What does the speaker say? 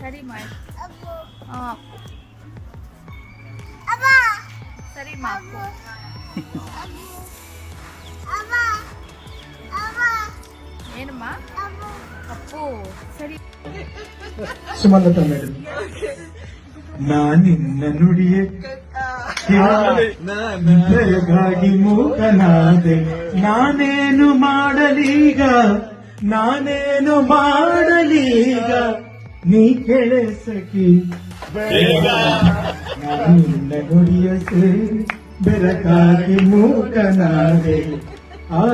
ಸರಿ ಮಾಡಿ ಸರಿ ಮಾಪು ಏನಮ್ಮ ಅಪ್ಪು ಸರಿ ಸುಮಲತಾ ಮೇಡಮ್, ನಾನಿನ್ನ ನುಡಿಯ ದಯಗಾಗಿ ಮೂಕನಾದೆ. ನಾನೇನು ಮಾಡಲೀಗ, ನಾನೇನು ಮಾಡಲೀಗ, ನೀ ಕೆಳೆ ಸಖಿ ನಾನಿನ್ನ ನುಡಿಯ ಬೆರಗಾಗಿ ಮೂಕನಾದೆ. ಆ